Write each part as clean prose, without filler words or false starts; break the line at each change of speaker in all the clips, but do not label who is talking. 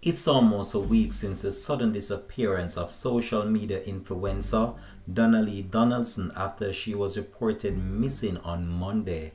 It's almost a week since the sudden disappearance of social media influencer Donna-Lee Donaldson after she was reported missing on Monday.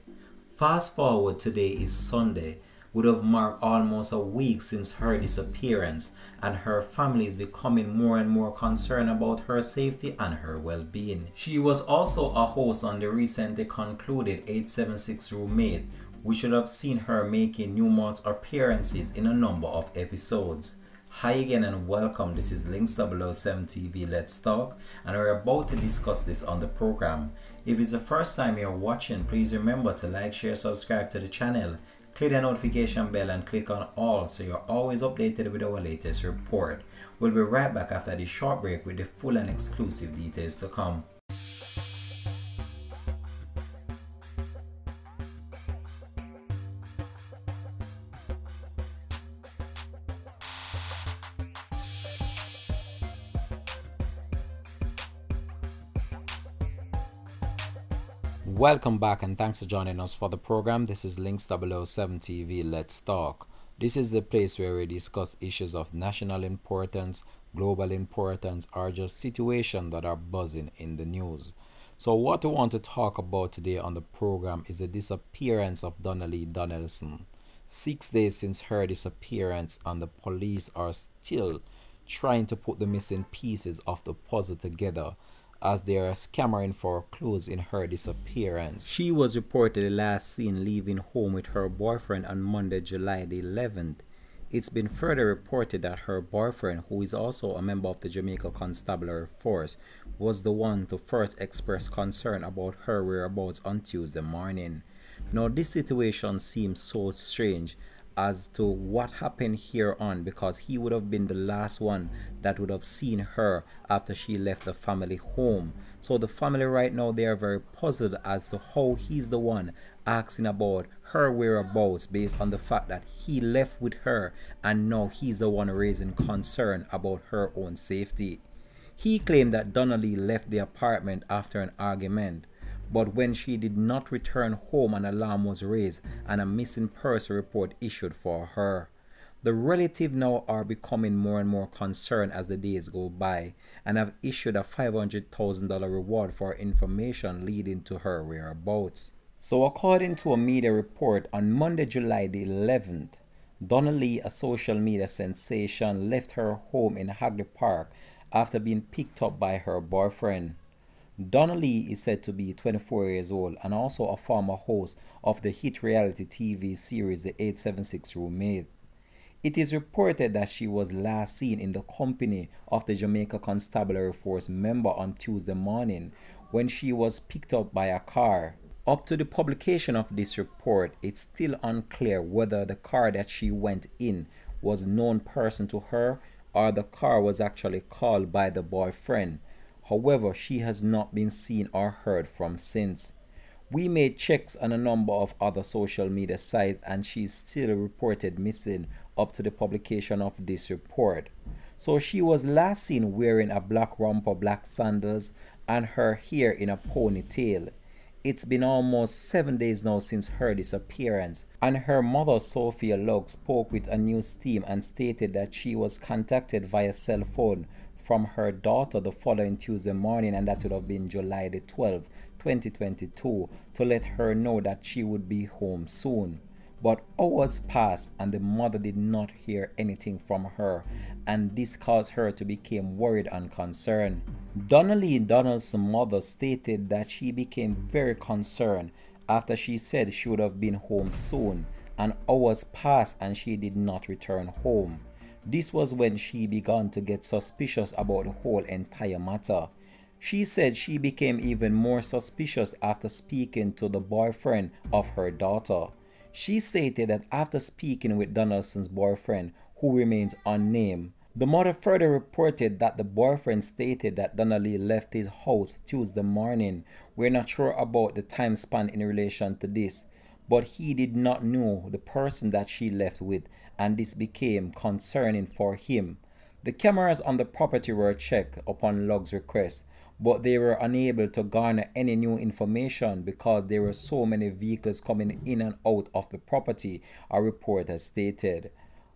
Fast forward, today is Sunday, would have marked almost a week since her disappearance, and her family is becoming more and more concerned about her safety and her well-being. She was also a host on the recently concluded 876 Roommate, we should have seen her making numerous appearances in a number of episodes. Hi again and welcome. This is Links007 TV Let's Talk, and we're about to discuss this on the program. If it's the first time you're watching, please remember to like, share, subscribe to the channel, click the notification bell and click on all so you're always updated with our latest report. We'll be right back after this short break with the full and exclusive details to come. Welcome back and thanks for joining us for the program. This is Links007 TV Let's Talk. This is the place where we discuss issues of national importance, global importance, or just situations that are buzzing in the news. So what we want to talk about today on the program is the disappearance of Donna-Lee Donaldson. 6 days since her disappearance, and the police are still trying to put the missing pieces of the puzzle together as they are scammering for clues in her disappearance. She was reportedly last seen leaving home with her boyfriend on Monday, July the 11th. It's been further reported that her boyfriend, who is also a member of the Jamaica Constabulary Force, was the one to first express concern about her whereabouts on Tuesday morning. Now, this situation seems so strange as to what happened here on, because he would have been the last one that would have seen her after she left the family home. So the family right now, they are very puzzled as to how he's the one asking about her whereabouts based on the fact that he left with her and now he's the one raising concern about her own safety. He claimed that Donna-Lee left the apartment after an argument, but when she did not return home, an alarm was raised and a missing person report issued for her. The relatives now are becoming more and more concerned as the days go by and have issued a $500,000 reward for information leading to her whereabouts. So according to a media report, on Monday, July the 11th, Donna-Lee, a social media sensation, left her home in Hagley Park after being picked up by her boyfriend. Donna-Lee is said to be 24 years old and also a former host of the hit reality TV series The 876 Roommate. It is reported that she was last seen in the company of the Jamaica Constabulary Force member on Tuesday morning when she was picked up by a car. Up to the publication of this report, it's still unclear whether the car that she went in was a known person to her or the car was actually called by the boyfriend. However, she has not been seen or heard from since. We made checks on a number of other social media sites and she's still reported missing up to the publication of this report. So she was last seen wearing a black romper, black sandals, and her hair in a ponytail. It's been almost 7 days now since her disappearance, and her mother, Sophia Lugg, spoke with a news team and stated that she was contacted via cell phone from her daughter the following Tuesday morning, and that would have been July the 12th, 2022, to let her know that she would be home soon. But hours passed and the mother did not hear anything from her, and this caused her to become worried and concerned. Donna-Lee Donaldson's mother stated that she became very concerned after she said she would have been home soon, and hours passed and she did not return home. This was when she began to get suspicious about the whole entire matter. She said she became even more suspicious after speaking to the boyfriend of her daughter. She stated that after speaking with Donaldson's boyfriend, who remains unnamed, the mother further reported that the boyfriend stated that Donna-Lee left his house Tuesday morning. We're not sure about the time span in relation to this, but he did not know the person that she left with, and this became concerning for him. The cameras on the property were checked upon Lugg's request, but they were unable to garner any new information because there were so many vehicles coming in and out of the property, a report has stated.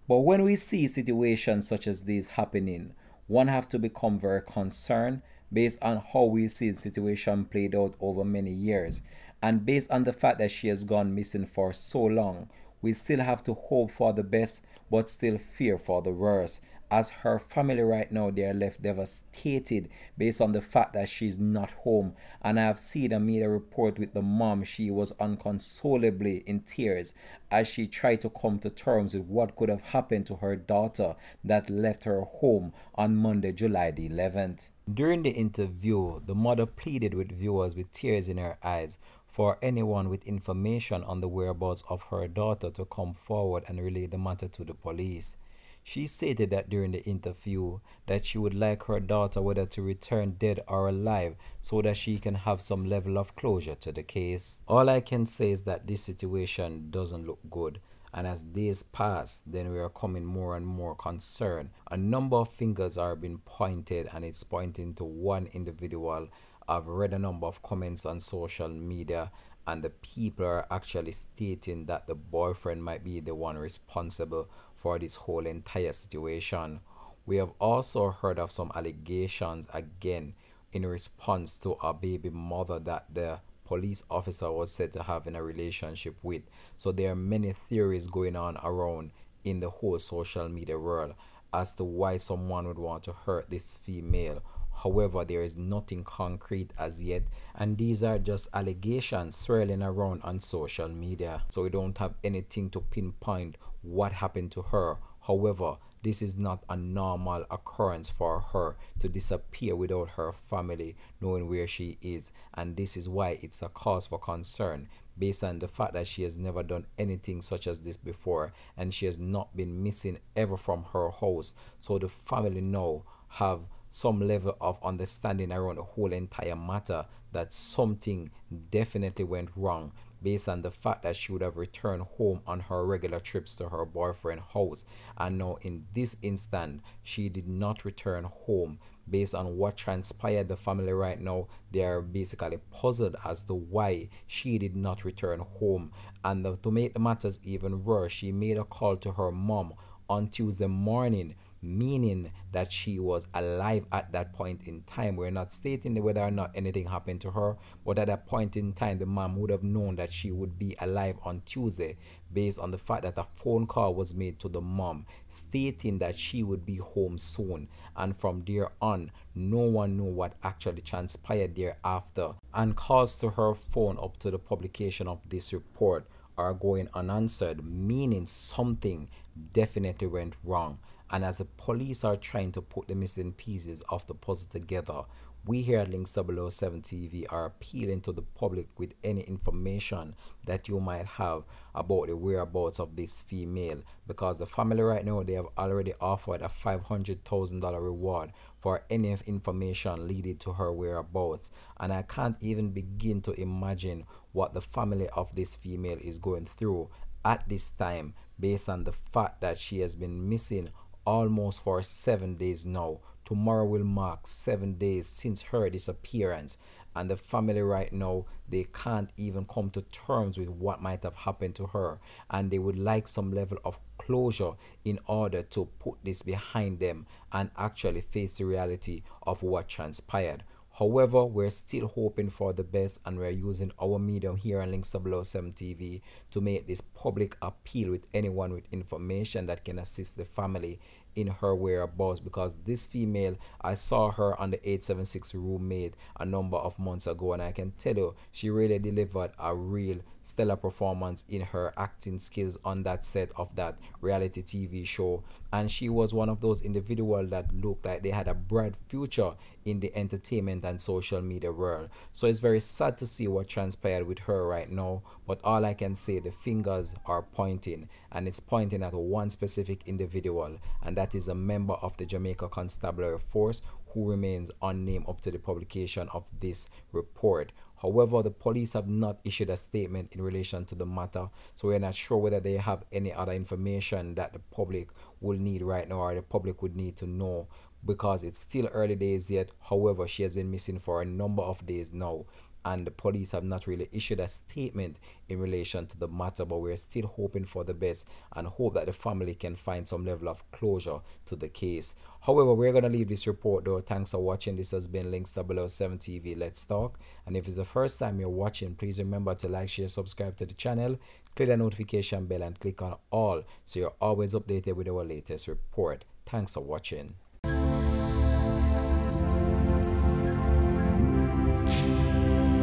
But when we see situations such as these happening, one have to become very concerned based on how we see the situation played out over many years. And based on the fact that she has gone missing for so long, we still have to hope for the best but still fear for the worst. As her family right now, they are left devastated based on the fact that she's not home. And I have seen a media report with the mom. She was unconsolably in tears as she tried to come to terms with what could have happened to her daughter that left her home on Monday, July the 11th. During the interview, the mother pleaded with viewers with tears in her eyes for anyone with information on the whereabouts of her daughter to come forward and relay the matter to the police. She stated that during the interview that she would like her daughter whether to return dead or alive so that she can have some level of closure to the case. All I can say is that this situation doesn't look good, and as days pass, then we are coming more and more concerned. A number of fingers are being pointed, and it's pointing to one individual. I've read a number of comments on social media, and the people are actually stating that the boyfriend might be the one responsible for this whole entire situation. We have also heard of some allegations again in response to a baby mother that the police officer was said to have in a relationship with. So there are many theories going on around in the whole social media world as to why someone would want to hurt this female. However, there is nothing concrete as yet, and these are just allegations swirling around on social media. So we don't have anything to pinpoint what happened to her. However, this is not a normal occurrence for her to disappear without her family knowing where she is, and this is why it's a cause for concern based on the fact that she has never done anything such as this before, and she has not been missing ever from her house. So the family now have some level of understanding around the whole entire matter that something definitely went wrong based on the fact that she would have returned home on her regular trips to her boyfriend's house, and now in this instant she did not return home. Based on what transpired, the family right now, they are basically puzzled as to why she did not return home. And to make the matters even worse, she made a call to her mom on Tuesday morning, meaning that she was alive at that point in time. We're not stating whether or not anything happened to her, but at that point in time, the mom would have known that she would be alive on Tuesday based on the fact that a phone call was made to the mom stating that she would be home soon. And from there on, no one knew what actually transpired thereafter, and calls to her phone up to the publication of this report are going unanswered, meaning something definitely went wrong. And as the police are trying to put the missing pieces of the puzzle together, we here at Links 007 TV are appealing to the public with any information that you might have about the whereabouts of this female, because the family right now, they have already offered a $500,000 reward for any information leading to her whereabouts. And I can't even begin to imagine what the family of this female is going through at this time, based on the fact that she has been missing almost for 7 days now. Tomorrow will mark 7 days since her disappearance, and the family right now, they can't even come to terms with what might have happened to her, and they would like some level of closure in order to put this behind them and actually face the reality of what transpired. However, we're still hoping for the best, and we're using our medium here on Links 007 TV to make this public appeal with anyone with information that can assist the family in her whereabouts, because this female, I saw her on the 876 Roommate a number of months ago, and I can tell you she really delivered a real stellar performance in her acting skills on that set of that reality TV show, and she was one of those individuals that looked like they had a bright future in the entertainment and social media world. So it's very sad to see what transpired with her right now, but all I can say, the fingers are pointing, and it's pointing at one specific individual, and that is a member of the Jamaica Constabulary Force who remains unnamed up to the publication of this report. However, the police have not issued a statement in relation to the matter, so we're not sure whether they have any other information that the public will need right now, or the public would need to know, because it's still early days yet. However, she has been missing for a number of days now, and the police have not really issued a statement in relation to the matter, but we're still hoping for the best and hope that the family can find some level of closure to the case. However, we're going to leave this report though. Thanks for watching. This has been Links 007 TV. Let's talk. And if it's the first time you're watching, please remember to like, share, subscribe to the channel, click the notification bell and click on all so you're always updated with our latest report. Thanks for watching.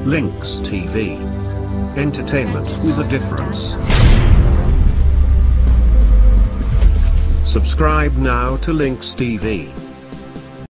Links TV. Entertainment with a difference. Subscribe now to Links TV.